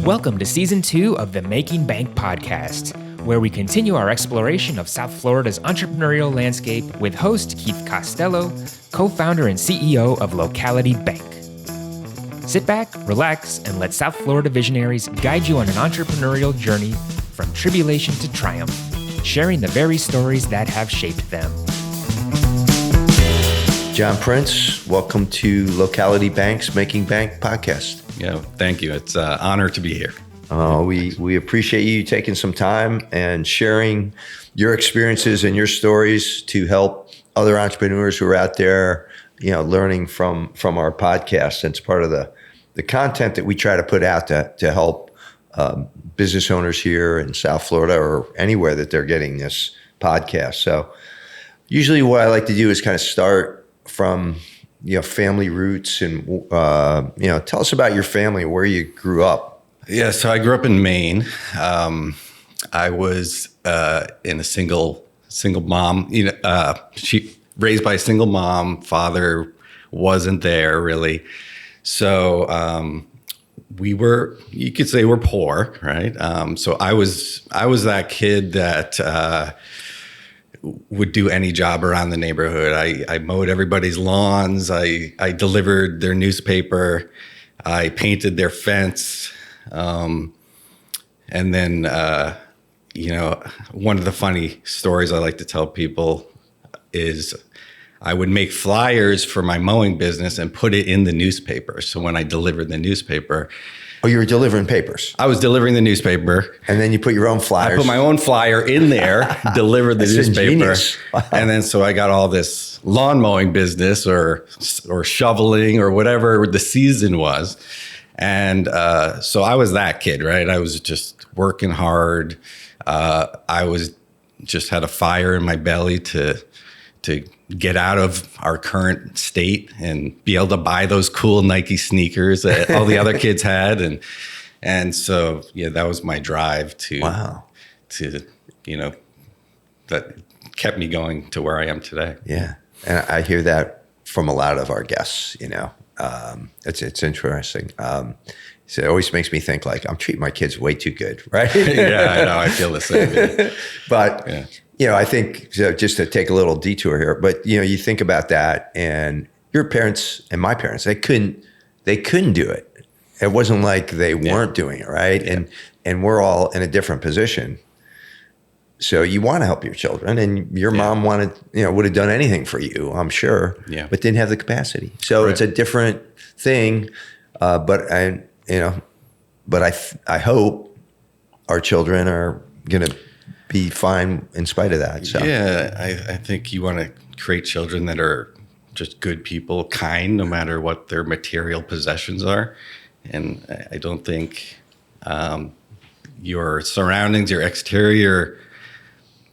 Welcome to Season 2 of the Making Bank podcast, where we continue our exploration of South Florida's entrepreneurial landscape with host Keith Costello, co-founder and CEO of Relocating Bank. Sit back, relax, and let South Florida visionaries guide you on an entrepreneurial journey from tribulation to triumph, sharing the very stories that have shaped them. John Prince, welcome to Relocating Bank's Making Bank podcast. Yeah, thank you. It's an honor to be here. We appreciate you taking some time and sharing your experiences and your stories to help other entrepreneurs who are out there, learning from our podcast. It's part of the content that we try to put out to help business owners here in South Florida or anywhere that they're getting this podcast. So usually what I like to do is kind of start from family roots and, tell us about your family, where you grew up. Yeah, so I grew up in Maine. I was in a single mom. She raised by a single mom. Father wasn't there really. So you could say we're poor, right? So I was that kid that would do any job around the neighborhood. I mowed everybody's lawns. I delivered their newspaper. I painted their fence. And then, one of the funny stories I like to tell people is I would make flyers for my mowing business and put it in the newspaper. So when I delivered the newspaper. Oh, you were delivering papers? I was delivering the newspaper. And then you put your own flyers? I put my own flyer in there, delivered the newspaper. Wow. And then so I got all this lawn mowing business or shoveling or whatever the season was. And so I was that kid, right? I was just working hard. I was just had a fire in my belly to get out of our current state and be able to buy those cool Nike sneakers that all the other kids had. And so, yeah, that was my drive that kept me going to where I am today. Yeah. And I hear that from a lot of our guests, it's interesting. So it always makes me think like I'm treating my kids way too good, right? Yeah, I know. I feel the same. Yeah. But, yeah. I think just to take a little detour here, but you think about that and your parents and my parents, they couldn't do it. It wasn't like they weren't doing it, right? Yeah. And we're all in a different position. So you want to help your children, and your mom wanted, would have done anything for you, I'm sure, but didn't have the capacity. So It's a different thing. But I hope our children are going to be fine in spite of that. So. Yeah, I think you want to create children that are just good people, kind, no matter what their material possessions are. And I don't think your surroundings, your exterior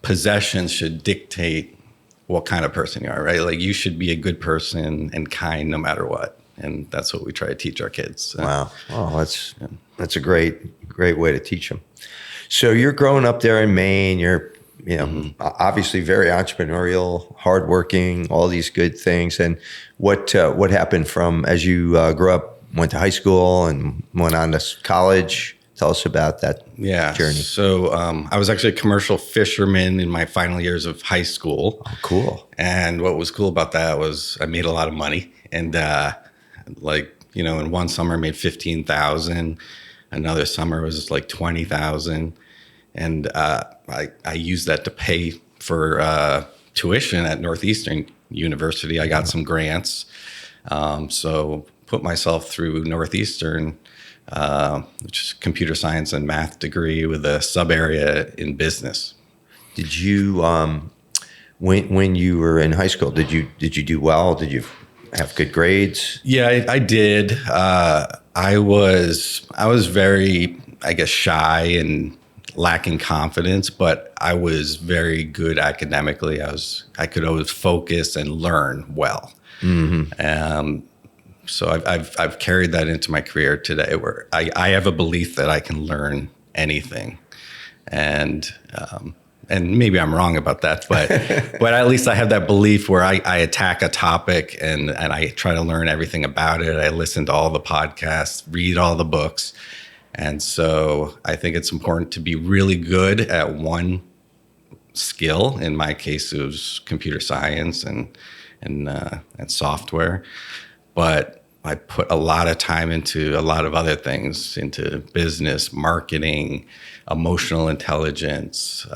possessions should dictate what kind of person you are, right? Like you should be a good person and kind no matter what. And that's what we try to teach our kids. So, wow. Oh, that's a great way to teach them. So you're growing up there in Maine. You're, obviously very entrepreneurial, hardworking, all these good things. And what happened from as you grew up, went to high school and went on to college? Tell us about that journey. So I was actually a commercial fisherman in my final years of high school. Oh, cool. And what was cool about that was I made a lot of money. And in one summer I made $15,000. Another summer was like $20,000. And I used that to pay for tuition at Northeastern University. I got some grants. So put myself through Northeastern, which is computer science and math degree with a sub area in business. Did you, when you were in high school, did you do well? Did you have good grades? Yeah, I did. I was very, I guess, shy and lacking confidence, but I was very good academically. I could always focus and learn well. Mm-hmm. So I've carried that into my career today, where I have a belief that I can learn anything, and maybe I'm wrong about that, but at least I have that belief where I attack a topic and I try to learn everything about it. I listen to all the podcasts, read all the books, And so I think it's important to be really good at one skill. In my case, it was computer science and software. But I put a lot of time into a lot of other things, into business, marketing, emotional intelligence,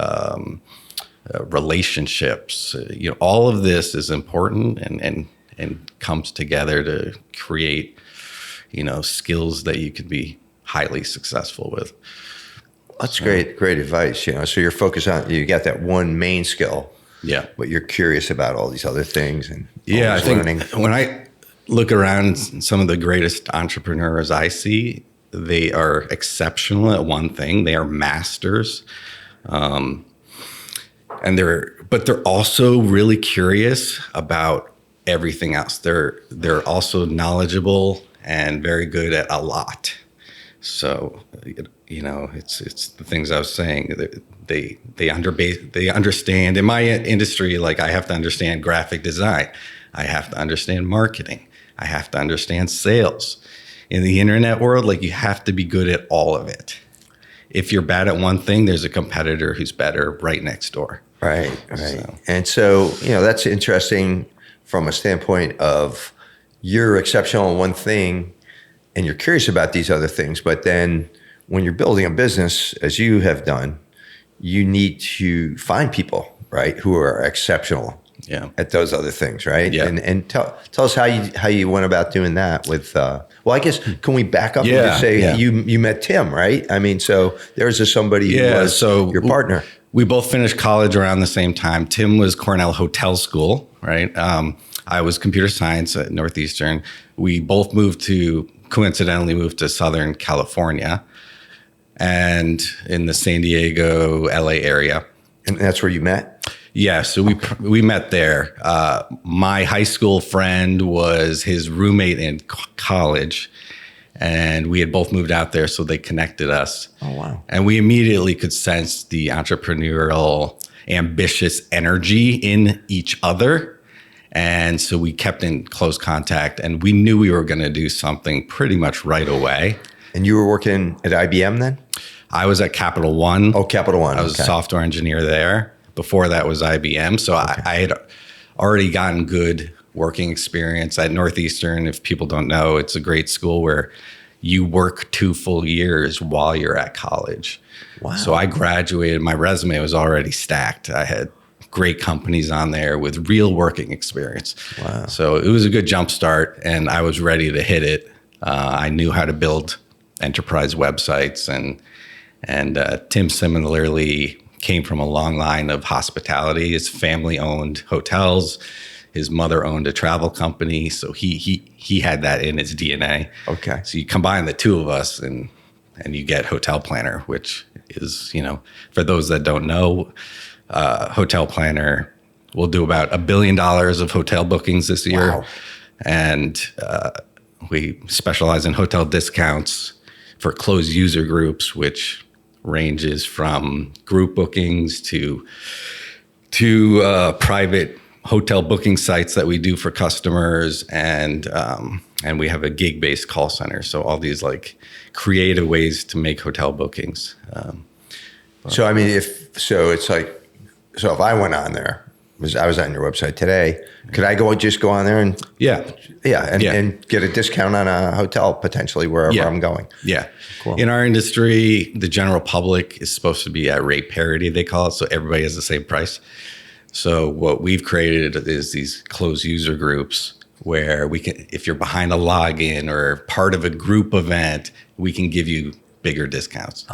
relationships. All of this is important and comes together to create, skills that you can be highly successful with. That's great advice. So you're focused on, you got that one main skill. Yeah. But you're curious about all these other things and I think learning. When I look around, some of the greatest entrepreneurs I see, they are exceptional at one thing. They are masters. But they're also really curious about everything else. They're also knowledgeable and very good at a lot. So, it's the things I was saying. They understand. In my industry, like, I have to understand graphic design. I have to understand marketing. I have to understand sales. In the internet world, like, you have to be good at all of it. If you're bad at one thing, there's a competitor who's better right next door. Right. And so, that's interesting from a standpoint of you're exceptional in one thing and you're curious about these other things. But then when you're building a business, as you have done, you need to find people, right, who are exceptional at those other things, right? Yeah. And tell us how you went about doing that with, I guess, can we back up and just say you met Tim, right? I mean, so there's somebody who was your partner. We both finished college around the same time. Tim was Cornell Hotel School, right? I was computer science at Northeastern. We both coincidentally moved to Southern California and in the San Diego, LA area. And that's where you met? Yeah, so we met there. My high school friend was his roommate in college, and we had both moved out there, so they connected us. Oh, wow. And we immediately could sense the entrepreneurial, ambitious energy in each other. And so we kept in close contact, and we knew we were going to do something pretty much right away. And you were working at IBM then? I was at Capital One. Oh, Capital One. I was a software engineer there. Before that was IBM. So I had already gotten good working experience at Northeastern. If people don't know, it's a great school where you work 2 full years while you're at college. Wow. So I graduated, my resume was already stacked. I had great companies on there with real working experience. Wow. So it was a good jump start, and I was ready to hit it. I knew how to build enterprise websites, and Tim similarly came from a long line of hospitality. His family owned hotels. His mother owned a travel company. So he had that in his DNA. Okay. So you combine the two of us and you get Hotel Planner, which is, for those that don't know, Hotel Planner will do about $1 billion of hotel bookings this year. Wow. And we specialize in hotel discounts for closed user groups, which ranges from group bookings to private hotel booking sites that we do for customers, and we have a gig-based call center. So all these like creative ways to make hotel bookings. So I mean, if I went on there, I was on your website today, could I just go on there and and get a discount on a hotel potentially wherever I'm going? Yeah. Cool. In our industry, the general public is supposed to be at rate parity, they call it. So everybody has the same price. So what we've created is these closed user groups where we can, if you're behind a login or part of a group event, we can give you bigger discounts.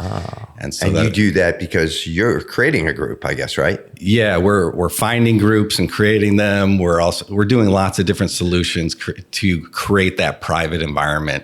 And you do that because you're creating a group, I guess, right? Yeah, we're finding groups and creating them. We're doing lots of different solutions to create that private environment.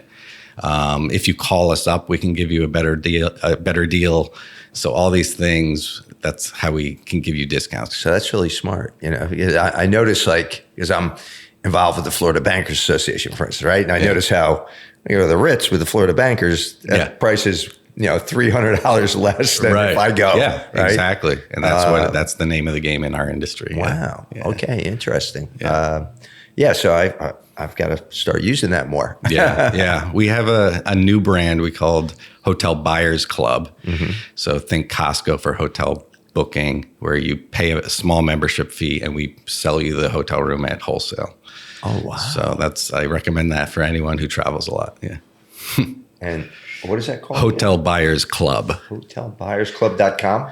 If you call us up, we can give you a better deal. So all these things, that's how we can give you discounts. So that's really smart, because I notice, because I'm involved with the Florida Bankers Association, for instance, right? And I notice how the Ritz with the Florida Bankers, price is $300 less than if I go. Yeah, right? Exactly. And that's the name of the game in our industry. Wow. Yeah. Okay, interesting. Yeah. So I've got to start using that more. Yeah. We have a new brand we called Hotel Buyers Club. So think Costco for hotel booking, where you pay a small membership fee and we sell you the hotel room at wholesale. Oh, wow. So I recommend that for anyone who travels a lot. Yeah. And what is that called? Hotel Buyers Club. Hotelbuyersclub.com.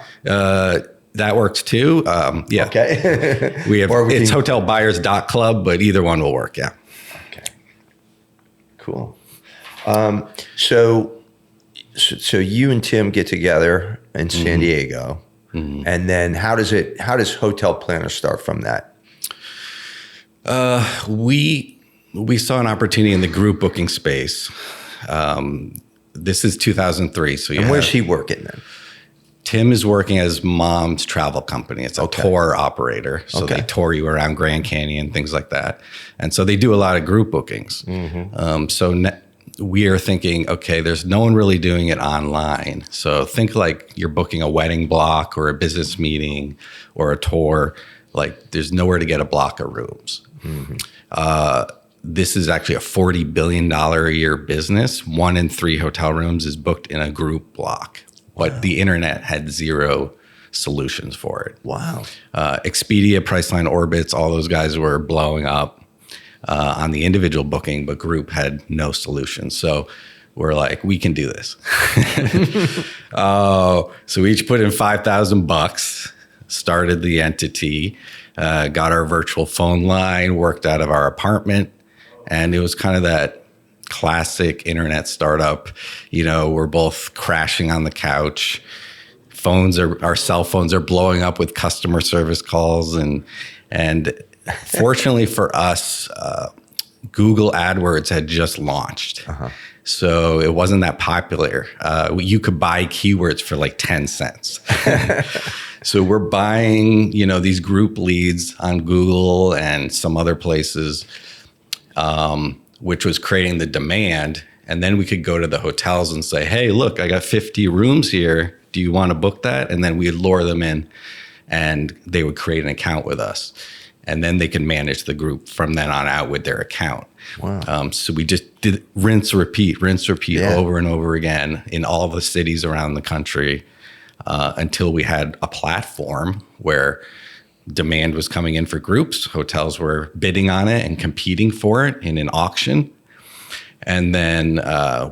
That works too. Yeah. Okay. It's hotelbuyers.club, but either one will work. Yeah. Okay. Cool. So you and Tim get together in San Diego, and then how does Hotel Planner start from that? We saw an opportunity in the group booking space. This is 2003. So where's he working then? Tim is working as mom's travel company. It's a tour operator. So they tour you around Grand Canyon, things like that. And so they do a lot of group bookings. We are thinking, okay, there's no one really doing it online. So think like you're booking a wedding block or a business meeting or a tour. Like there's nowhere to get a block of rooms. This is actually a $40 billion a year business. 1 in 3 hotel rooms is booked in a group block. But the internet had zero solutions for it. Wow. Expedia, Priceline, Orbitz, all those guys were blowing up on the individual booking, but group had no solution. So we're like, we can do this. So we each put in $5,000, started the entity, got our virtual phone line, worked out of our apartment. And it was kind of that classic internet startup. We're both crashing on the couch. Our cell phones are blowing up with customer service calls. And fortunately for us, Google AdWords had just launched. So it wasn't that popular. You could buy keywords for like 10 cents. So we're buying, these group leads on Google and some other places, which was creating the demand. And then we could go to the hotels and say, hey, look, I got 50 rooms here. Do you want to book that? And then we'd lure them in and they would create an account with us. And then they could manage the group from then on out with their account. Wow. So we just did rinse, repeat over and over again in all the cities around the country until we had a platform where demand was coming in for groups. Hotels were bidding on it and competing for it in an auction. And then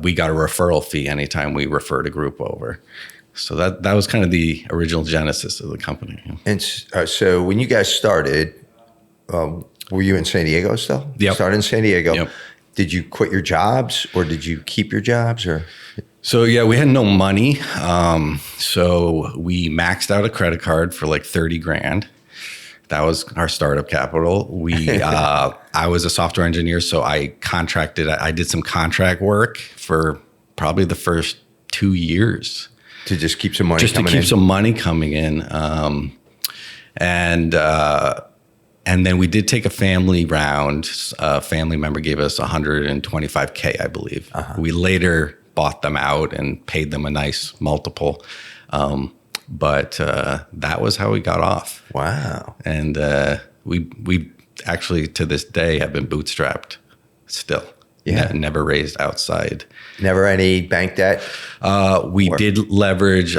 we got a referral fee anytime we referred a group over. So that was kind of the original genesis of the company. And so when you guys started, were you in San Diego still? Yep. Started in San Diego. Yep. Did you quit your jobs or did you keep your jobs? Or So yeah, we had no money. So we maxed out a credit card for like 30 grand. That was our startup capital. I was a software engineer, so I did some contract work for probably the first 2 years. To just keep some money just coming to keep in? some money coming in. And then we did take a family round. A family member gave us $125K, I believe. We later bought them out and paid them a nice multiple. But that was how we got off. Wow. And we actually to this day have been bootstrapped still. Yeah. Never raised outside. Never any bank debt? We did leverage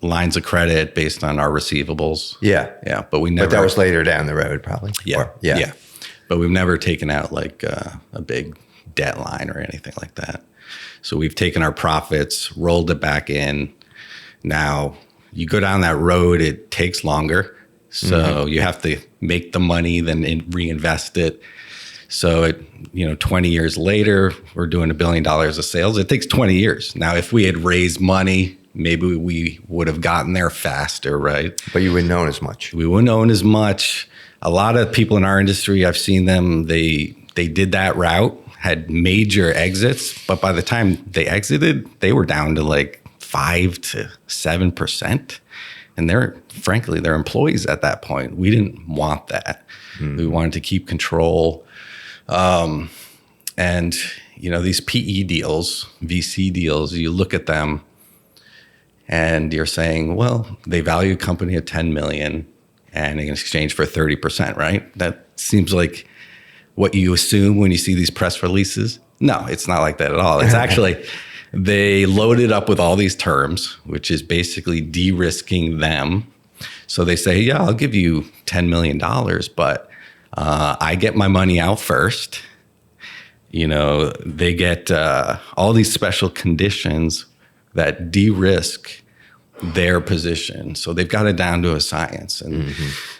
lines of credit based on our receivables. Yeah. Yeah. But we never. But that was later down the road, probably. Yeah. Yeah. Yeah. But we've never taken out like a big debt line or anything like that. So we've taken our profits, rolled it back in. Now you go down that road, it takes longer. So you have to make the money, then reinvest it. So 20 years later, we're doing $1 billion of sales. It takes 20 years. Now, if we had raised money, maybe we would have gotten there faster, right? But you wouldn't own as much. We wouldn't own as much. A lot of people in our industry, I've seen them, they did that route, had major exits, but by the time they exited, they were down to like 5 to 7%. And they're employees at that point. We didn't want that. We wanted to keep control. And these PE deals, VC deals, you look at them and you're saying, well, they value a company at 10 million and in exchange for 30%, right? That seems like, what you assume when you see these press releases. No, it's not like that at all. It's actually, they load it up with all these terms, which is basically de-risking them. So they say, yeah, I'll give you $10 million, but I get my money out first. They get all these special conditions that de-risk their position. So they've got it down to a science. And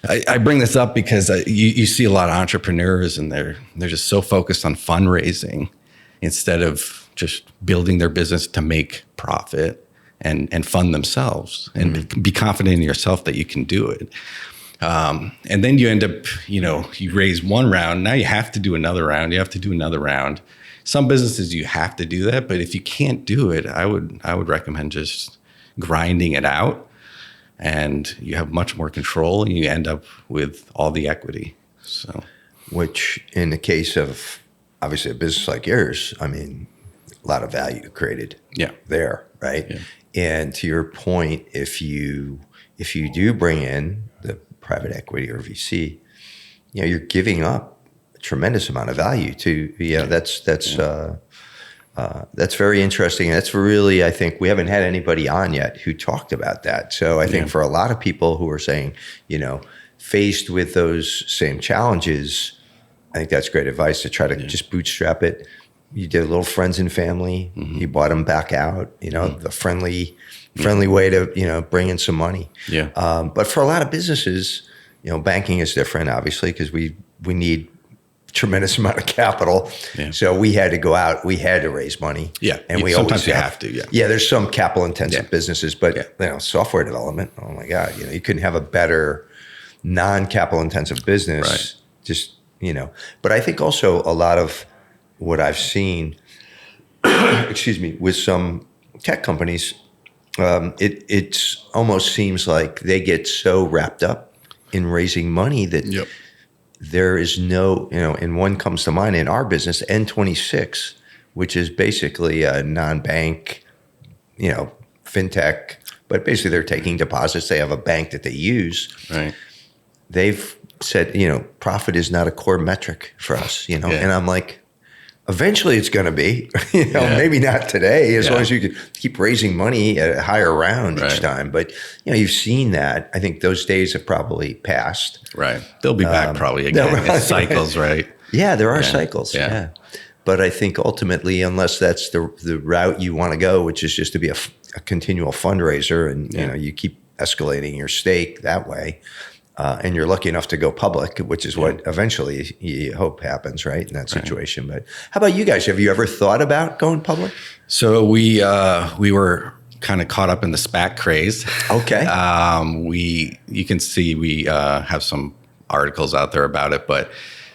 I bring this up because you see a lot of entrepreneurs and they're just so focused on fundraising instead of just building their business to make profit and fund themselves and be confident in yourself that you can do it. And then you end up, you raise one round. Now you have to do another round. You have to do another round. Some businesses you have to do that, but if you can't do it, I would recommend just grinding it out, and you have much more control, and you end up with all the equity. So, which in the case of obviously a business like yours, I mean, a lot of value created. There, right? Yeah. And to your point, if you do bring in the private equity or VC, you're giving up a tremendous amount of value to. That's very interesting. That's really, I think, we haven't had anybody on yet who talked about that. So I think for a lot of people who are saying, faced with those same challenges, I think that's great advice to try to just bootstrap it. You did a little friends and family. You bought them back out. The friendly way to bring in some money. Yeah. But for a lot of businesses, banking is different, obviously, because we need tremendous amount of capital. Yeah. So we had to go out, we had to raise money. Yeah. And we sometimes always have to. Yeah. There's some capital intensive businesses, but software development, oh my God, you couldn't have a better non-capital intensive business. Right. Just, but I think also a lot of what I've seen, with some tech companies, it almost seems like they get so wrapped up in raising money that there is no, and one comes to mind in our business, N26, which is basically a non-bank, fintech, but basically they're taking deposits. They have a bank that they use. Right. They've said, profit is not a core metric for us, and I'm like, eventually it's going to be, maybe not today, as long as you can keep raising money at a higher round each time. But, you've seen that. I think those days have probably passed. Right. They'll be back probably again. It's cycles, right? Yeah, there are cycles. Yeah. But I think ultimately, unless that's the route you want to go, which is just to be a continual fundraiser and, you keep escalating your stake that way. And you're lucky enough to go public, which is what eventually you hope happens, right, in that situation. But how about you guys? Have you ever thought about going public? So we were kind of caught up in the SPAC craze. Okay. You can see we have some articles out there about it, but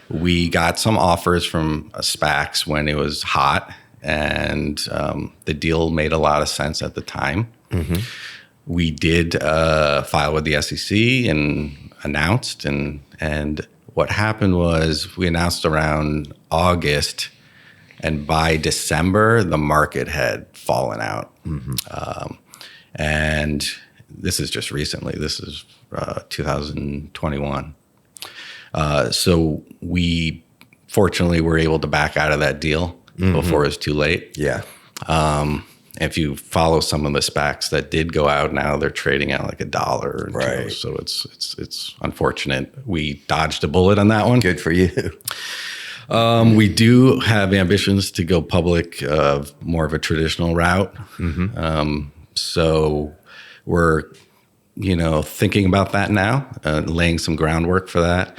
we got some offers from SPACs when it was hot, and the deal made a lot of sense at the time. Mm-hmm. We did file with the SEC and announced, and what happened was we announced around August, and by December the market had fallen out. Mm-hmm. And this is just recently. This is 2021. So we fortunately were able to back out of that deal before it was too late. Yeah. If you follow some of the SPACs that did go out, now they're trading at like $1. Right. So it's unfortunate. We dodged a bullet on that one. Good for you. We do have ambitions to go public, more of a traditional route. Mm-hmm. So we're, thinking about that now, laying some groundwork for that.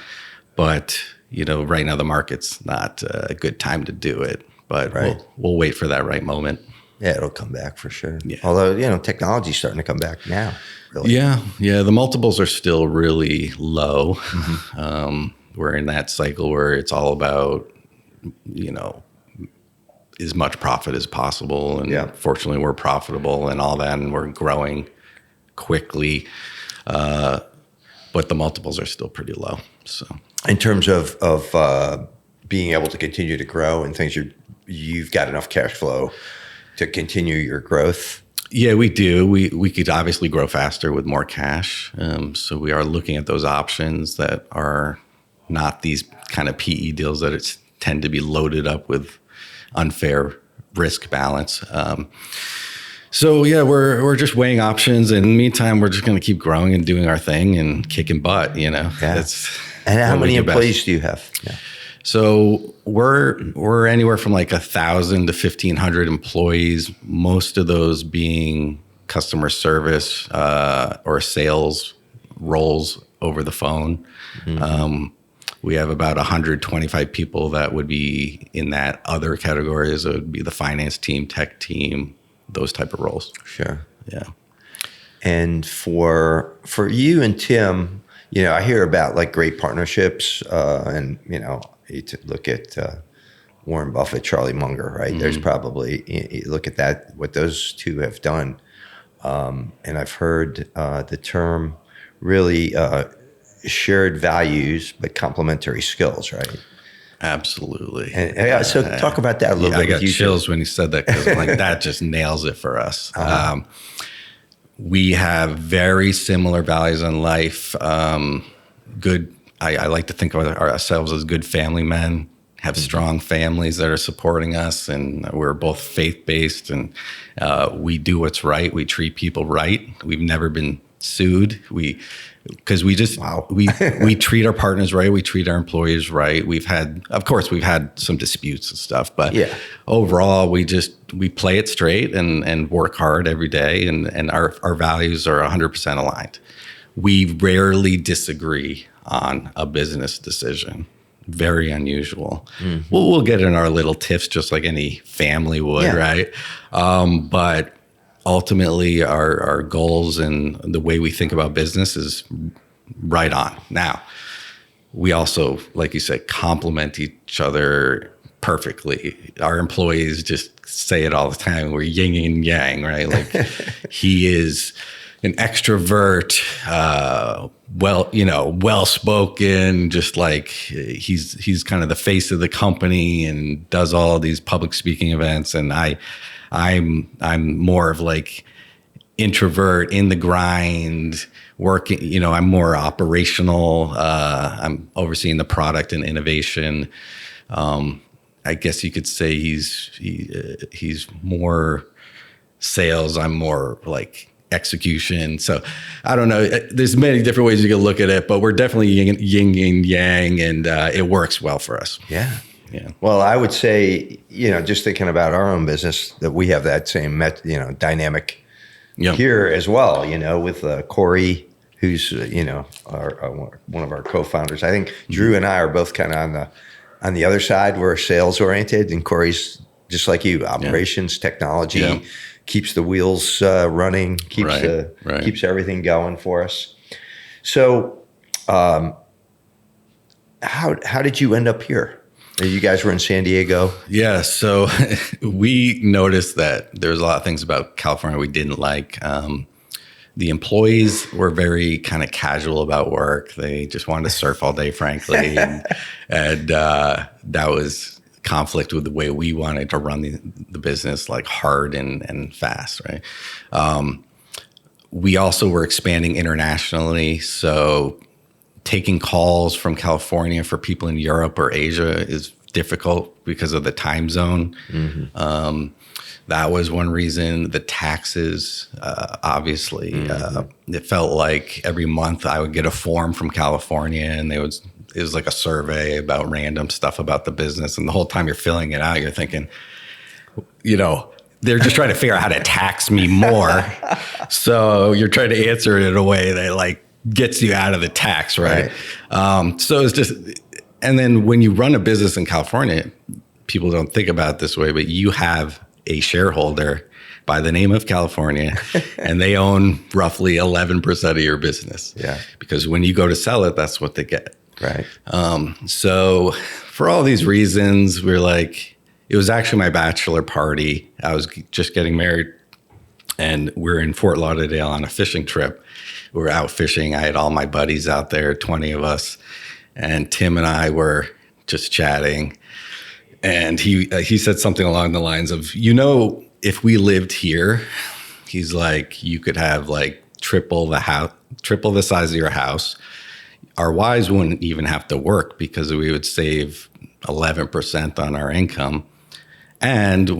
But, right now the market's not a good time to do it. But we'll wait for that right moment. Yeah, it'll come back for sure. Yeah. Although, technology's starting to come back now. Really. Yeah. The multiples are still really low. Mm-hmm. We're in that cycle where it's all about, as much profit as possible. And fortunately, we're profitable and all that, and we're growing quickly. But the multiples are still pretty low. So, in terms of being able to continue to grow and things, you've got enough cash flow to continue your growth? Yeah, we do. We could obviously grow faster with more cash. So we are looking at those options that are not these kind of PE deals that tend to be loaded up with unfair risk balance. So yeah, we're just weighing options, and in the meantime, we're just going to keep growing and doing our thing and kicking butt. Yeah. That's And how what we many do best. employees do you have? Yeah. So we're anywhere from like 1,000 to 1,500 employees. Most of those being customer service or sales roles over the phone. We have about 125 people that would be in that other categories. It would be the finance team, tech team, those type of roles. Sure. Yeah. And for you and Tim, I hear about like great partnerships, and you look at Warren Buffett, Charlie Munger, right? There's probably, you look at that, what those two have done, and I've heard the term really shared values but complementary skills, right? Absolutely. And so talk about that a little bit. I got chills when you said that, because I'm like, that just nails it for us. We have very similar values in life. Good. I like to think of ourselves as good family men, have strong families that are supporting us, and we're both faith-based, and we do what's right. We treat people right. We've never been sued. Because we just we treat our partners right, we treat our employees right. We've had some disputes and stuff, but overall we play it straight and work hard every day, and our values are 100% aligned. We rarely disagree on a business decision. Very unusual. We'll get in our little tiffs just like any family would, right? But ultimately, our goals and the way we think about business is right on. Now, we also, like you said, complement each other perfectly. Our employees just say it all the time. We're yin and yang, right? Like he is an extrovert, well-spoken, just like he's kind of the face of the company and does all these public speaking events, and I'm more of like introvert, in the grind, working. I'm more operational. I'm overseeing the product and innovation. I guess you could say he's more sales. I'm more like execution. So I don't know. There's many different ways you can look at it, but we're definitely yin and yang, and it works well for us. Yeah. Yeah. Well, I would say, just thinking about our own business, that we have that same, dynamic here as well, with Corey, who's, one of our co-founders. I think Drew and I are both kind of on the other side. We're sales oriented, and Corey's just like you, operations, technology, keeps the wheels running, keeps everything going for us. So, how did you end up here? You guys were in San Diego. Yeah. So we noticed that there's a lot of things about California we didn't like. The employees were very kind of casual about work. They just wanted to surf all day, frankly. and that was conflict with the way we wanted to run the business, like hard and fast, right? We also were expanding internationally. So taking calls from California for people in Europe or Asia is difficult because of the time zone. That was one reason. The taxes, obviously, it felt like every month I would get a form from California, and it was like a survey about random stuff about the business. And the whole time you're filling it out, you're thinking, they're just trying to figure out how to tax me more. So you're trying to answer it in a way that like gets you out of the tax, right? So it's just, and then when you run a business in California, people don't think about it this way, but you have a shareholder by the name of California, and they own roughly 11% of your business. Yeah. Because when you go to sell it, that's what they get. Right. So for all these reasons, we're like, it was actually my bachelor party. I was just getting married, and we're in Fort Lauderdale on a fishing trip. We were out fishing. I had all my buddies out there, 20 of us, and Tim and I were just chatting. And he said something along the lines of, if we lived here, he's like, you could have like triple the size of your house. our wives wouldn't even have to work because we would save 11% on our income. And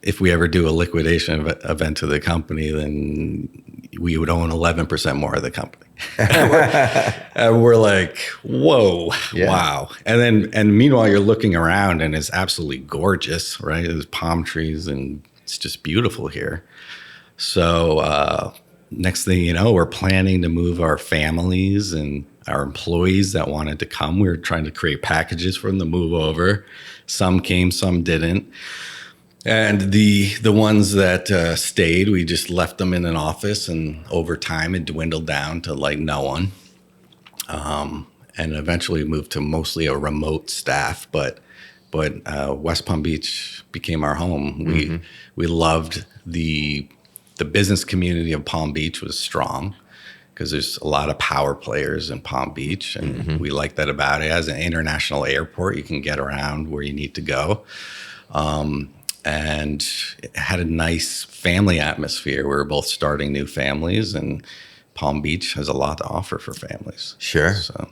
if we ever do a liquidation event to the company, then we would own 11% more of the company. And we're like, whoa, wow. And meanwhile, you're looking around and it's absolutely gorgeous, right? There's palm trees and it's just beautiful here. So next thing you know, we're planning to move our families and our employees that wanted to come. We were trying to create packages for them to move over. Some came, some didn't. And the ones that stayed, we just left them in an office, and over time it dwindled down to like no one. And eventually moved to mostly a remote staff, but West Palm Beach became our home. We loved the business community of Palm Beach was strong because there's a lot of power players in Palm Beach, and we like that about it. As an international airport, you can get around where you need to go. And it had a nice family atmosphere. We were both starting new families, and Palm Beach has a lot to offer for families. Sure. So,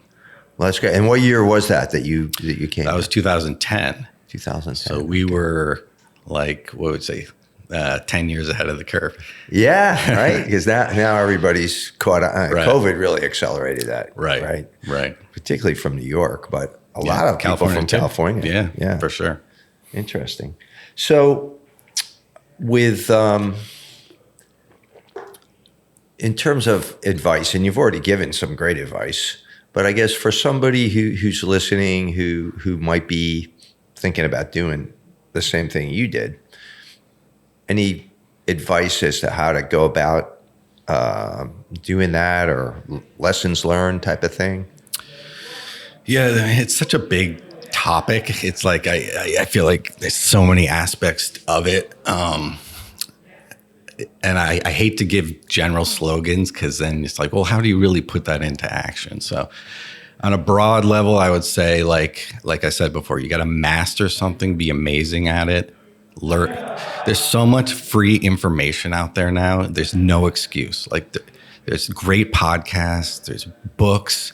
well, that's great. And what year was that you came? That was 2010. 2010. So we were like, what would say, 10 years ahead of the curve. Yeah, right. Because now everybody's caught on. Right. COVID really accelerated that. Right. Particularly from New York, but a lot of people from too. California. Yeah, for sure. Interesting. So with, in terms of advice, and you've already given some great advice, but I guess for somebody who's listening, who might be thinking about doing the same thing you did, any advice as to how to go about doing that, or lessons learned type of thing? Yeah, it's such a big topic. It's like I feel like there's so many aspects of it, and I hate to give general slogans because then it's like, well, how do you really put that into action? So on a broad level, I would say, like I said before, you got to master something, be amazing at it. Learn. There's so much free information out there now. There's no excuse. Like there's great podcasts, there's books.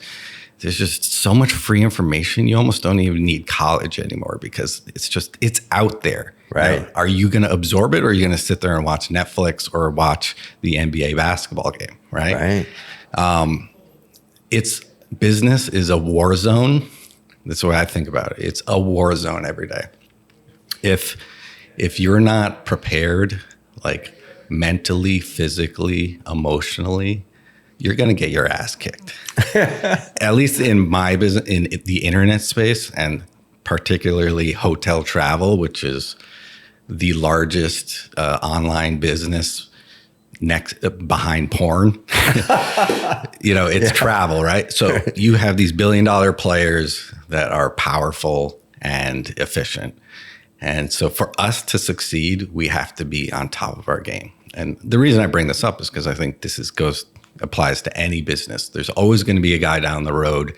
There's just so much free information. You almost don't even need college anymore because it's out there. Right. You know, are you going to absorb it, or are you going to sit there and watch Netflix or watch the NBA basketball game? Right. Business is a war zone. That's the way I think about it. It's a war zone every day. If you're not prepared, like mentally, physically, emotionally, you're going to get your ass kicked. At least in my business, in the internet space, and particularly hotel travel, which is the largest online business behind porn. It's travel, right? So you have these billion-dollar players that are powerful and efficient. And so for us to succeed, we have to be on top of our game. And the reason I bring this up is because I think this applies to any business. There's always going to be a guy down the road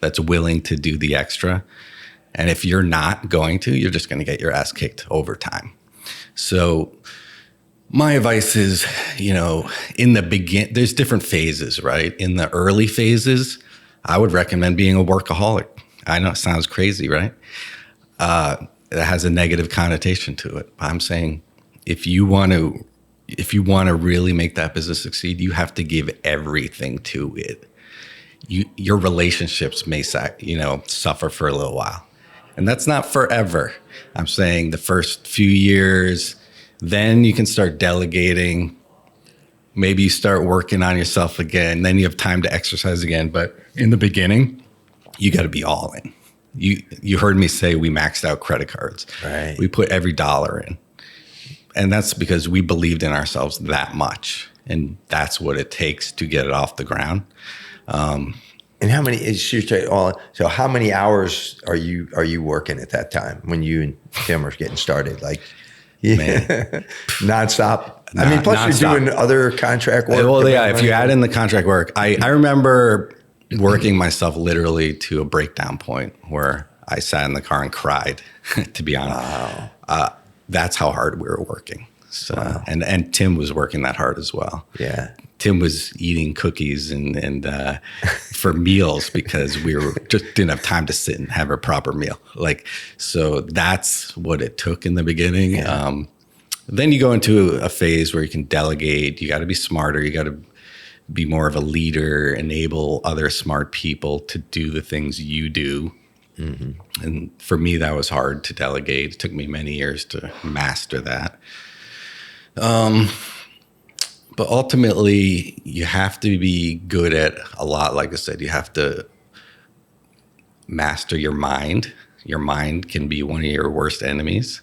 that's willing to do the extra. And if you're not going to, you're just going to get your ass kicked over time. So my advice is, in the beginning, there's different phases, right? In the early phases, I would recommend being a workaholic. I know it sounds crazy, right? It has a negative connotation to it. But I'm saying if you want to really make that business succeed, you have to give everything to it. Your relationships may suffer for a little while. And that's not forever. I'm saying the first few years, then you can start delegating. Maybe you start working on yourself again. Then you have time to exercise again. But in the beginning, you got to be all in. You heard me say we maxed out credit cards. Right. We put every dollar in. And that's because we believed in ourselves that much. And that's what it takes to get it off the ground. And how many? So how many hours are you working at that time when you and Tim are getting started? Like, nonstop. I mean, plus nonstop. You're doing other contract work. Well, yeah. If you add in the contract work, I remember working myself literally to a breakdown point where I sat in the car and cried. To be honest, wow. That's how hard we were working. So, wow. and Tim was working that hard as well. Yeah. Tim was eating cookies and for meals because we were just didn't have time to sit and have a proper meal. Like, so that's what it took in the beginning. Yeah. Then you go into a phase where you can delegate. You got to be smarter. You got to be more of a leader, enable other smart people to do the things you do. Mm-hmm. And for me, that was hard to delegate. It took me many years to master that. But ultimately, you have to be good at a lot. Like I said, you have to master your mind. Your mind can be one of your worst enemies,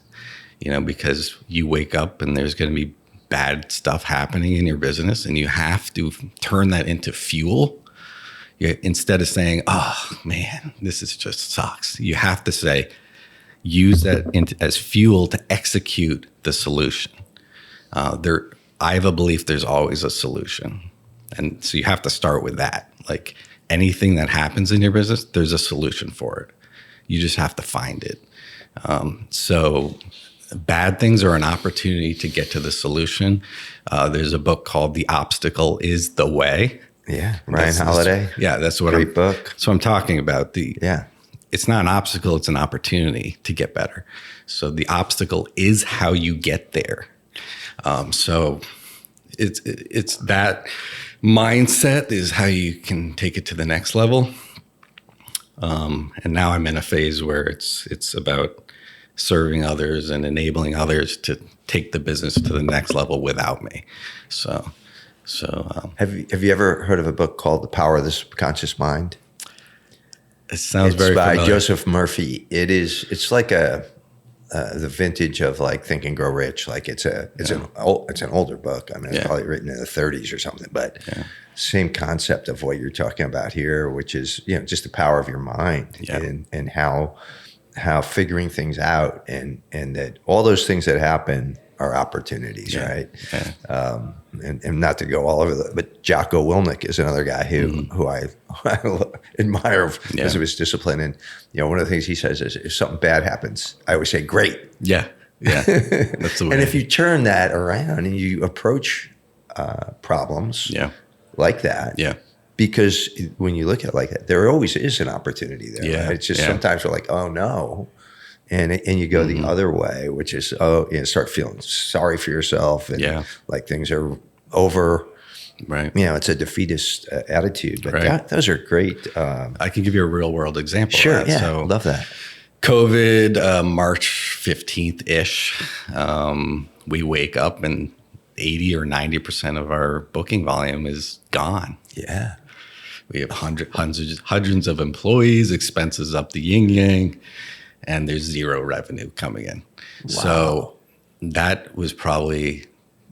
because you wake up and there's going to be bad stuff happening in your business, and you have to turn that into fuel. Instead of saying, oh, man, this is just sucks. You have to say, use that as fuel to execute the solution. I have a belief there's always a solution. And so you have to start with that. Like anything that happens in your business, there's a solution for it. You just have to find it. So bad things are an opportunity to get to the solution. There's a book called The Obstacle is the Way. Yeah, Ryan Holiday. That's what Great book. So I'm talking about Yeah. It's not an obstacle, it's an opportunity to get better. So the obstacle is how you get there. So it's that mindset is how you can take it to the next level. And now I'm in a phase where it's about serving others and enabling others to take the business to the next level without me. So Have you ever heard of a book called The Power of the Subconscious Mind? it sounds It's very by familiar. Joseph Murphy. It's like the vintage of like Think and Grow Rich. Like it's an older book. I mean, it's probably written in the 30s or something, but same concept of what you're talking about here, which is, just the power of your mind and how figuring things out and that all those things that happen are opportunities, right? Yeah. And not to go all over but Jocko Willink is another guy who I admire because of his discipline. And one of the things he says is, if something bad happens, I always say, great. Yeah. That's the way. And if you turn that around and you approach problems like that, because when you look at it like that, there always is an opportunity there. Yeah. Right? It's just sometimes we're like, oh no. And you go the other way, which is, start feeling sorry for yourself and like things are over. Right. It's a defeatist attitude. But those are great. I can give you a real world example. Sure. Of that. Yeah. So Love that. COVID, March 15th-ish, we wake up and 80 or 90% of our booking volume is gone. Yeah. We have hundreds of employees, expenses up the yin yang, and there's zero revenue coming in. Wow. So that was probably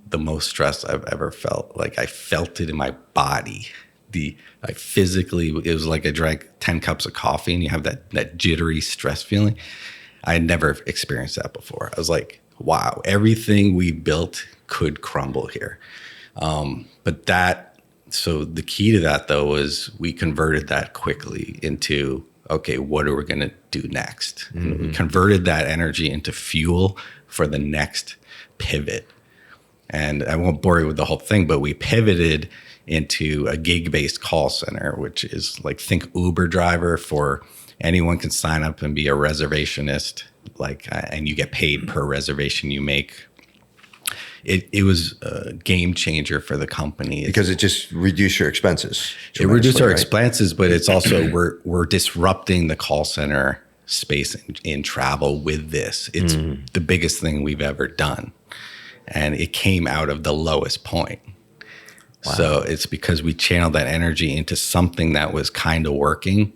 the most stress I've ever felt. Like I felt it in my body. It was like I drank 10 cups of coffee and you have that jittery stress feeling. I had never experienced that before. I was like, wow, everything we built could crumble here. So the key to that though was we converted that quickly into, okay, what are we going to do next? Mm-hmm. We converted that energy into fuel for the next pivot. And I won't bore you with the whole thing, but we pivoted into a gig-based call center, which is like, think Uber driver for anyone can sign up and be a reservationist, and you get paid per reservation you make. It was a game changer for the company because it just reduced your expenses. It reduced our expenses, but it's also we're disrupting the call center space in travel with this. It's the biggest thing we've ever done, and it came out of the lowest point. Wow. So it's because we channeled that energy into something that was kind of working,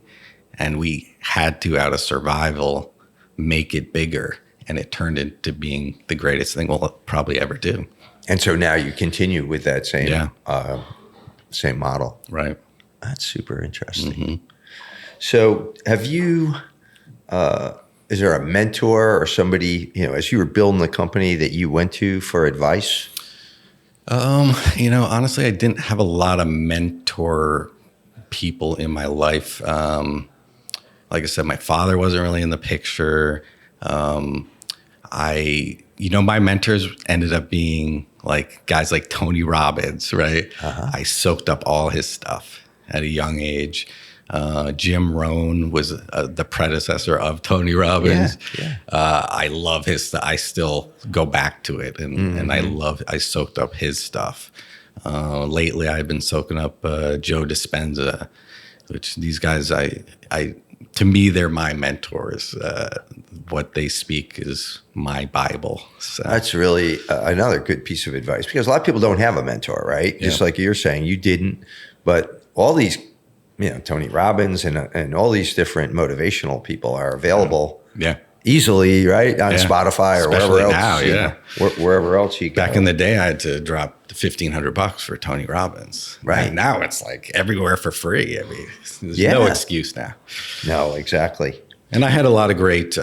and we had to, out of survival, make it bigger. And it turned into being the greatest thing we'll probably ever do. And so now you continue with that same model. Right. That's super interesting. Mm-hmm. So have you, is there a mentor or somebody, as you were building the company that you went to for advice? Honestly, I didn't have a lot of mentor people in my life. Like I said, my father wasn't really in the picture. My mentors ended up being like guys like Tony Robbins, right? I soaked up all his stuff at a young age. Jim Rohn was the predecessor of Tony Robbins. I love his stuff. I still go back to it, and I soaked up his stuff. Lately, I've been soaking up Joe Dispenza, which these guys, to me, they're my mentors. What they speak is my Bible. So. That's really another good piece of advice, because a lot of people don't have a mentor, right? Just like you're saying, you didn't, but all these, Tony Robbins and all these different motivational people are available easily, right? On Spotify or wherever else. Now, wherever else you go. Back in the day, I had to drop $1,500 for Tony Robbins. Right. And now it's like everywhere for free. I mean, there's no excuse now. No, exactly. And I had a lot of great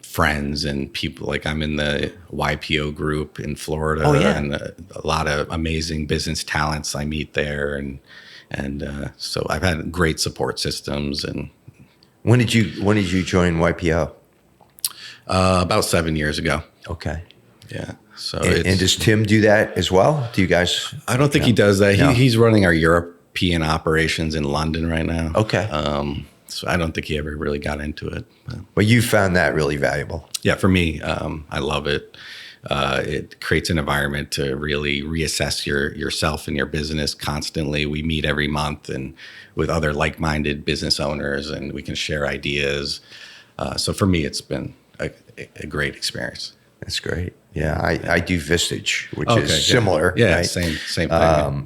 friends and people. Like I'm in the YPO group in Florida, and a lot of amazing business talents I meet there, and so I've had great support systems. And when did you join YPO? About 7 years ago. Okay. Yeah. So and does Tim do that as well? Do you guys? I don't think he does that. No. He's running our European operations in London right now. Okay. So I don't think he ever really got into it. But you found that really valuable. Yeah, for me, I love it. It creates an environment to really reassess yourself and your business constantly. We meet every month and with other like-minded business owners, and we can share ideas. So for me, it's been a great experience. That's great. Yeah, I do Vistage, which is similar. Yeah, right? same thing.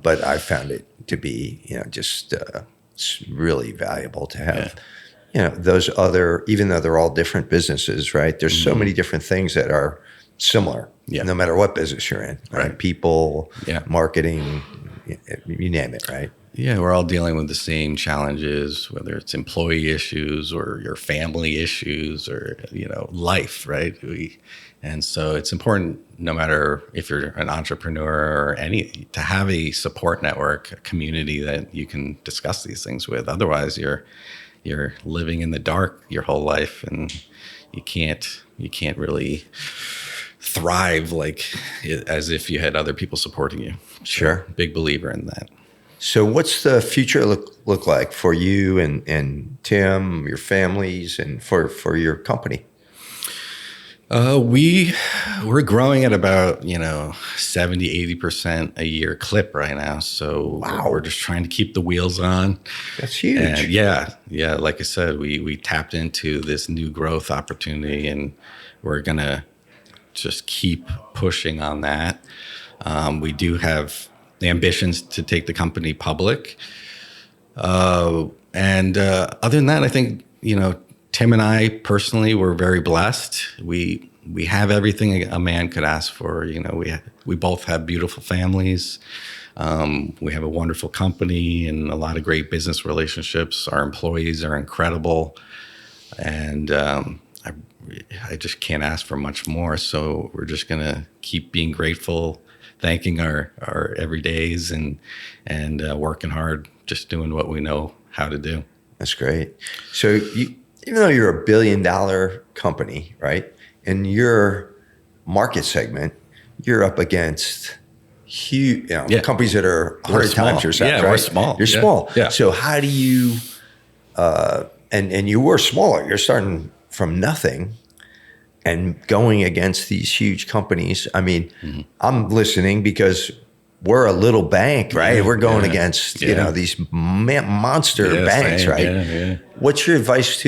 But I found it to be, just it's really valuable to have, those other, even though they're all different businesses, right? There's so many different things that are similar, no matter what business you're in, right? People, marketing, you name it, right? Yeah, we're all dealing with the same challenges, whether it's employee issues or your family issues or, life, right? And so it's important, no matter if you're an entrepreneur or to have a support network, a community that you can discuss these things with. Otherwise, you're living in the dark your whole life, and you can't really thrive as if you had other people supporting you. Sure. So, big believer in that. So what's the future look like for you and Tim, your families, and for your company? We're growing at about 70-80% a year clip right now. So we're just trying to keep the wheels on. That's huge. And yeah. Like I said, we tapped into this new growth opportunity, and we're gonna just keep pushing on that. We do have the ambitions to take the company public. And other than that, I think, Tim and I personally were very blessed. We have everything a man could ask for. We both have beautiful families. We have a wonderful company and a lot of great business relationships. Our employees are incredible. And I just can't ask for much more. So we're just going to keep being grateful, thanking our everydays and working hard, just doing what we know how to do. That's great. So even though you're $1 billion company, right, in your market segment, you're up against huge companies that are 100 times your size. Yeah, right? we're small. You're small. Yeah. So how do you? And you were smaller. You're starting from nothing and going against these huge companies. I mean, I'm listening because we're a little bank, right? We're going against, these monster banks, right? Yeah. What's your advice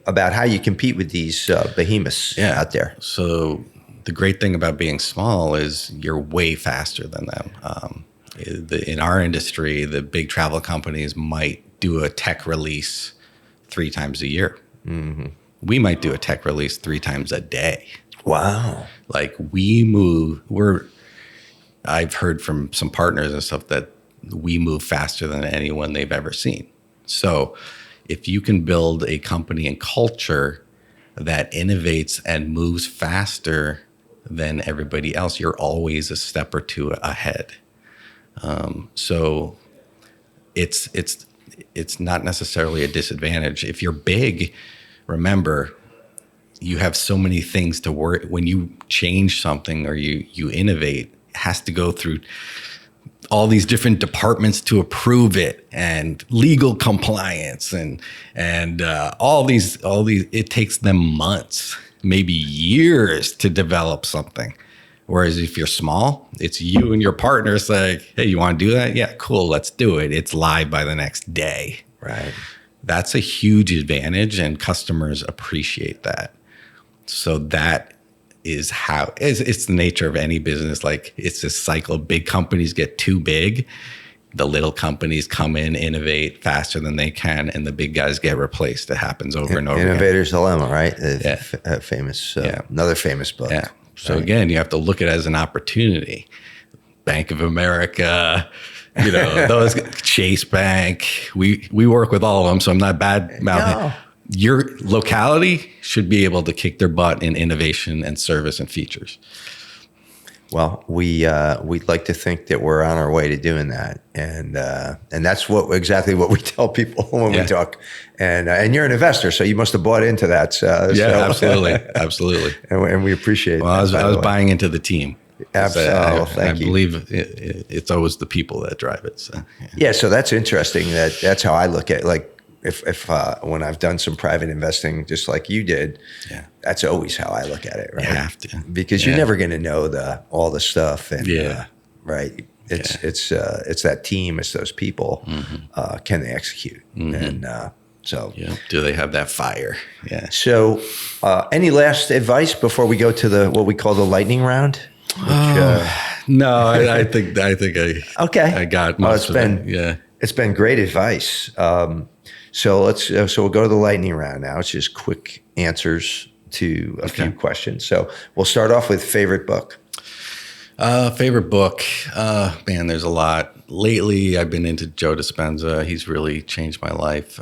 about how you compete with these behemoths out there? So the great thing about being small is you're way faster than them. In our industry, the big travel companies might do a tech release 3 times a year. Mm-hmm. We might do a tech release 3 times a day. Wow. Like I've heard from some partners and stuff that we move faster than anyone they've ever seen. So if you can build a company and culture that innovates and moves faster than everybody else, you're always a step or two ahead. So it's not necessarily a disadvantage. If you're big, remember, you have so many things to worry. When you change something or you innovate, has to go through all these different departments to approve it, and legal compliance, and all these. It takes them months, maybe years, to develop something. Whereas if you're small, it's you and your partner. It's like, hey, you want to do that? Yeah, cool, let's do it. It's live by the next day. Right. That's a huge advantage, and customers appreciate that. So that is how it's the nature of any business. Like, it's this cycle. Big companies get too big. The little companies come in, innovate faster than they can, and the big guys get replaced. It happens over and over Innovator's again. Dilemma, right? Famous, another famous book. Yeah. So again, you have to look at it as an opportunity. Bank of America, those Chase Bank. We work with all of them, so I'm not bad about it. Your locality should be able to kick their butt in innovation and service and features. Well, we'd like to think that we're on our way to doing that, and that's exactly what we tell people when we talk. And you're an investor, so you must have bought into that. Absolutely. And we appreciate it. Well, I was buying into the team. Absolutely. I believe it's always the people that drive it. So so that's interesting. That's how I look at it. Like, if when I've done some private investing, just like you did, that's always how I look at it, right? You have to, because you're never going to know all the stuff, and right. It's that team, it's those people. Can they execute? And do they have that fire? Yeah. So, any last advice before we go to what we call the lightning round? No, I think I got most of it. Yeah. It's been great advice. So we'll go to the lightning round now. It's just quick answers to a few questions. So we'll start off with favorite book. Favorite book. Man, there's a lot. Lately, I've been into Joe Dispenza. He's really changed my life.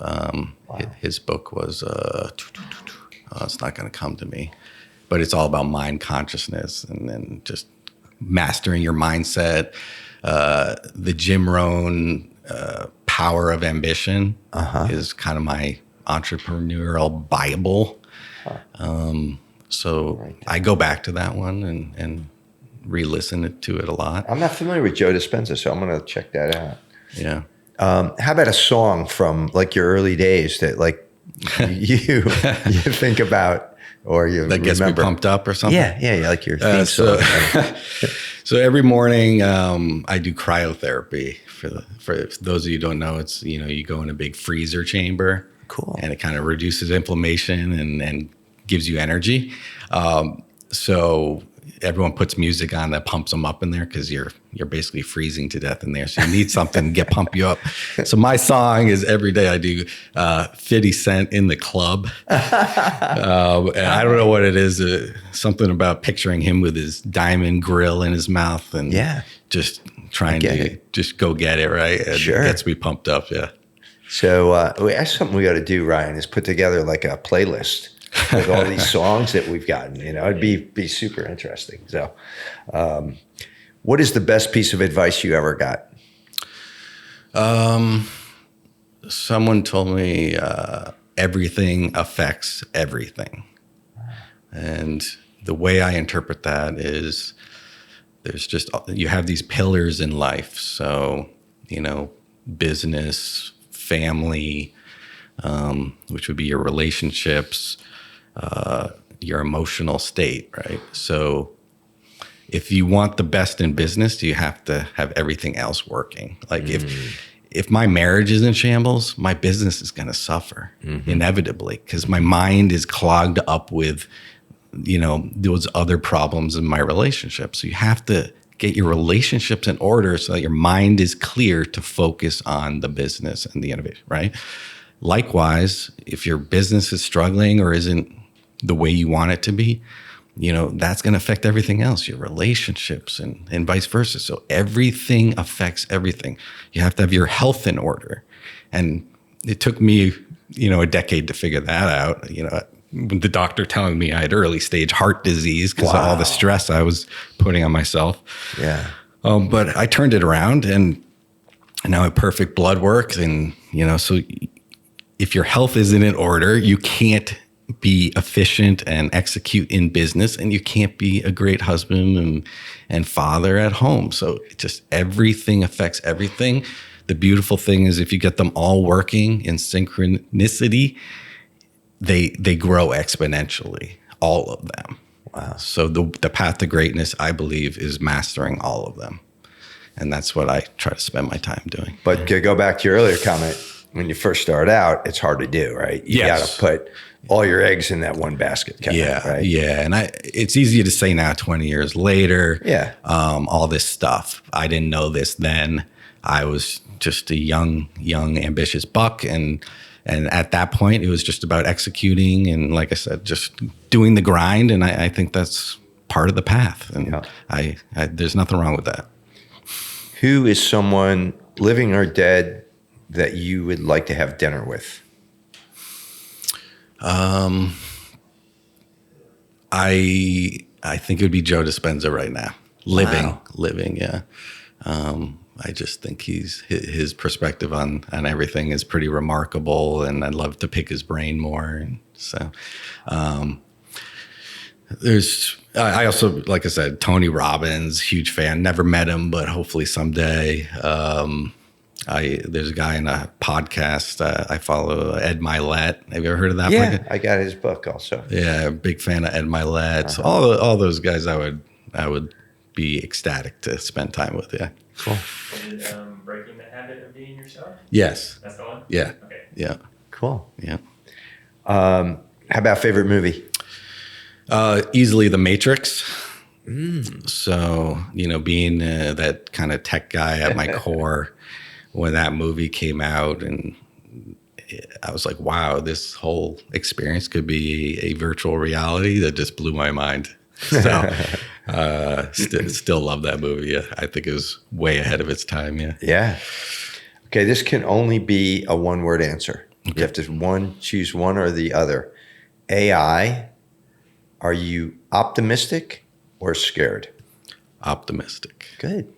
His book was, it's not going to come to me, but it's all about mind consciousness and then just mastering your mindset. The Jim Rohn Power of Ambition is kind of my entrepreneurial Bible. So I go back to that one and re-listen to it a lot. I'm not familiar with Joe Dispenza, so I'm going to check that out. Yeah. How about a song from like your early days that like you think about or you that gets remember? Me pumped up or something? Yeah, like your theme song. So every morning I do cryotherapy. For those of you who don't know, it's you go in a big freezer chamber. Cool. And it kind of reduces inflammation and gives you energy. So everyone puts music on that pumps them up in there because you're basically freezing to death in there. So you need something to pump you up. So my song is every day I do 50 Cent in the Club. And I don't know what it is. Something about picturing him with his diamond grill in his mouth and just trying to just go get it, right? And sure. It gets me pumped up, yeah. So that's something we got to do, Ryan, is put together like a playlist with all these songs that we've gotten. It'd be super interesting. So what is the best piece of advice you ever got? Someone told me everything affects everything. And the way I interpret that is you have these pillars in life. So, business, family, which would be your relationships, your emotional state, right? So if you want the best in business, you have to have everything else working. Like if my marriage is in shambles, my business is going to suffer inevitably because my mind is clogged up with, those other problems in my relationship. So you have to get your relationships in order so that your mind is clear to focus on the business and the innovation, right? Likewise, if your business is struggling or isn't the way you want it to be, that's going to affect everything else, your relationships and vice versa. So everything affects everything. You have to have your health in order. And it took me, a decade to figure that out. The doctor telling me I had early stage heart disease because of all the stress I was putting on myself. Yeah. But I turned it around and now I have perfect blood work. And, so if your health isn't in order, you can't be efficient and execute in business, and you can't be a great husband and father at home. So it just everything affects everything. The beautiful thing is if you get them all working in synchronicity, they grow exponentially, all of them. Wow. So the path to greatness, I believe, is mastering all of them. And that's what I try to spend my time doing. But to go back to your earlier comment, when you first start out, it's hard to do, right? You got to put all your eggs in that one basket. Right? Yeah. And it's easy to say now, 20 years later, all this stuff. I didn't know this then. I was just a young, ambitious buck. And at that point, it was just about executing. And like I said, just doing the grind. And I think that's part of the path. And I there's nothing wrong with that. Who is someone living or dead that you would like to have dinner with? I think it would be Joe Dispenza right now. Living, yeah. I just think his perspective on everything is pretty remarkable, and I'd love to pick his brain more. And so, I also, like I said, Tony Robbins, huge fan. Never met him, but hopefully someday. There's a guy in a podcast I follow, Ed Milet. Have you ever heard of that? Yeah, I got his book also. Yeah, big fan of Ed Milet. So all those guys, I would be ecstatic to spend time with. Yeah. Cool. Is it Breaking the Habit of Being Yourself? Yes. That's the one? Yeah. Okay. Yeah. Cool. Yeah. How about favorite movie? Easily The Matrix. So, being that kind of tech guy at my core, when that movie came out, and I was like, wow, this whole experience could be a virtual reality. That just blew my mind. So still love that movie. Yeah. I think it was way ahead of its time. Yeah. Yeah. Okay, this can only be a one-word answer. Okay. You have to choose one or the other. AI, are you optimistic or scared? Optimistic. Good.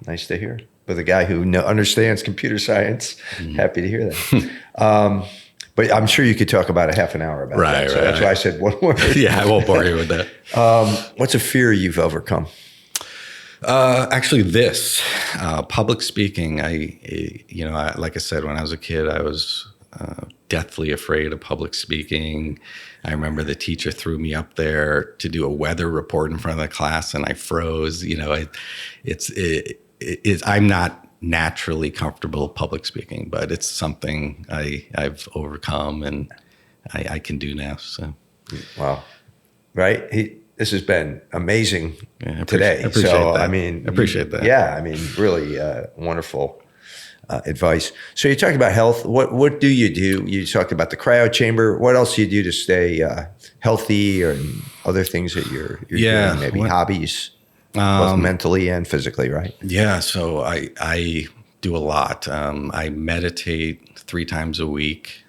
Nice to hear. With a guy who understands computer science, happy to hear that. But I'm sure you could talk about a half an hour about that. So that's why I said one word. Yeah, I won't bore you with that. What's a fear you've overcome? Actually, public speaking. Like I said, when I was a kid, I was deathly afraid of public speaking. I remember the teacher threw me up there to do a weather report in front of the class, and I froze. I'm not naturally comfortable public speaking, but it's something I've overcome and I can do now. So, wow, right? This has been amazing I today. appreciate that. I mean, appreciate that. Yeah, I mean, really wonderful advice. So you talked about health. What do? You talked about the cryo chamber. What else do you do to stay healthy, or other things that you're doing? Maybe hobbies. Both mentally and physically, right? Yeah, so I do a lot. I meditate 3 times a week.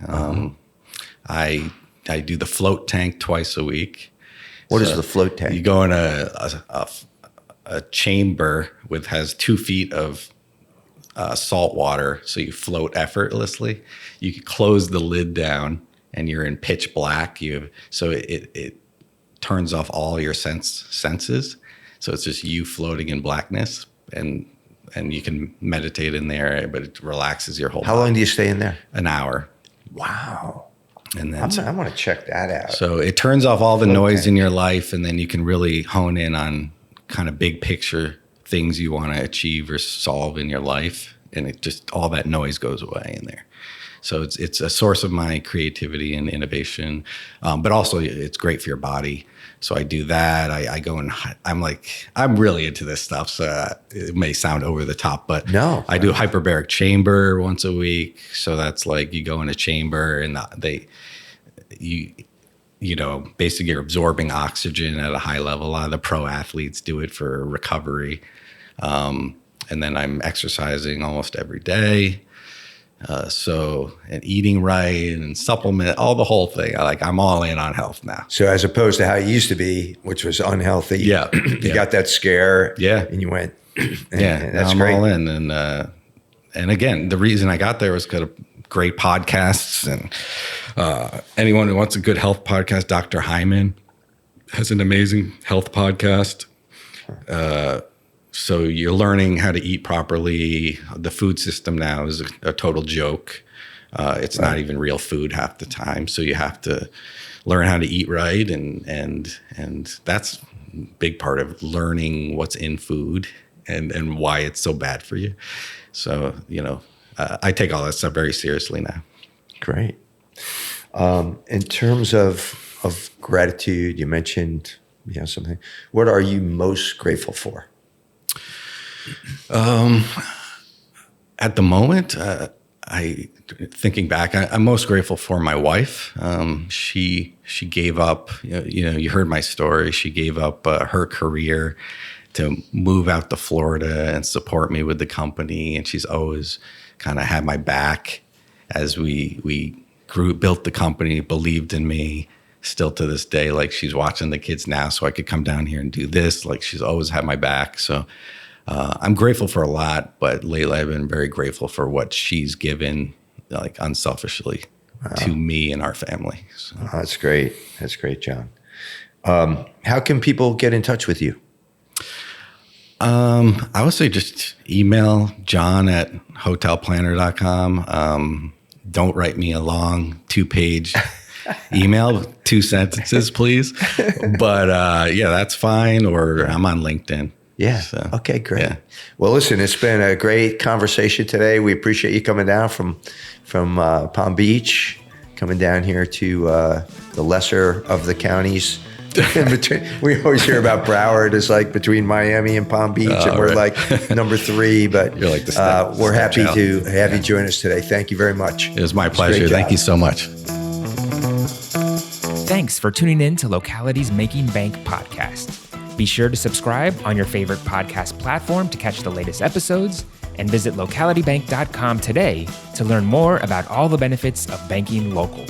I do the float tank twice a week. What is the float tank? You go in a chamber has 2 feet of salt water, so you float effortlessly. You can close the lid down, and you're in pitch black. So it turns off all your senses. So it's just you floating in blackness, and you can meditate in there, but it relaxes your whole body. How long do you stay in there? An hour. Wow. And then I want to check that out. So it turns off all the noise in your life, and then you can really hone in on kind of big picture things you want to achieve or solve in your life. And it just, all that noise goes away in there. So it's a source of my creativity and innovation, but also it's great for your body. So I do that. I go and I'm really into this stuff. So it may sound over the top, but no, I do hyperbaric chamber once a week. So that's like you go in a chamber and basically you're absorbing oxygen at a high level. A lot of the pro athletes do it for recovery. And then I'm exercising almost every day. And eating right and supplement, all the whole thing. I'm all in on health now. So as opposed to how it used to be, which was unhealthy. Yeah. You got that scare. Yeah. And you went. And that's great. all in. And again, the reason I got there was great podcasts, and anyone who wants a good health podcast, Dr. Hyman has an amazing health podcast. So you're learning how to eat properly. The food system now is a total joke. It's not even real food half the time. So you have to learn how to eat right, and that's a big part of learning what's in food and why it's so bad for you. So, I take all that stuff very seriously now. Great. In terms of gratitude, you mentioned, something. What are you most grateful for? At the moment, thinking back, I'm most grateful for my wife. She gave up, you heard my story. She gave up her career to move out to Florida and support me with the company. And she's always kind of had my back as we built the company, believed in me. Still to this day, like, she's watching the kids now so I could come down here and do this. Like, she's always had my back. So I'm grateful for a lot, but lately I've been very grateful for what she's given, like, unselfishly to me and our family. So. Oh, that's great. That's great, John. How can people get in touch with you? I would say just email john@hotelplanner.com. Don't write me a long 2-page email, 2 sentences, please. But that's fine. Or I'm on LinkedIn. Yeah. So, okay, great. Yeah. Well, listen, it's been a great conversation today. We appreciate you coming down from Palm Beach, coming down here to the lesser of the counties. In between, we always hear about Broward is like between Miami and Palm Beach, and we're like number 3. But you're like we're happy to have you join us today. Thank you very much. It was my pleasure. Thank you so much. Thanks for tuning in to Locality's Making Bank podcast. Be sure to subscribe on your favorite podcast platform to catch the latest episodes, and visit localitybank.com today to learn more about all the benefits of banking local.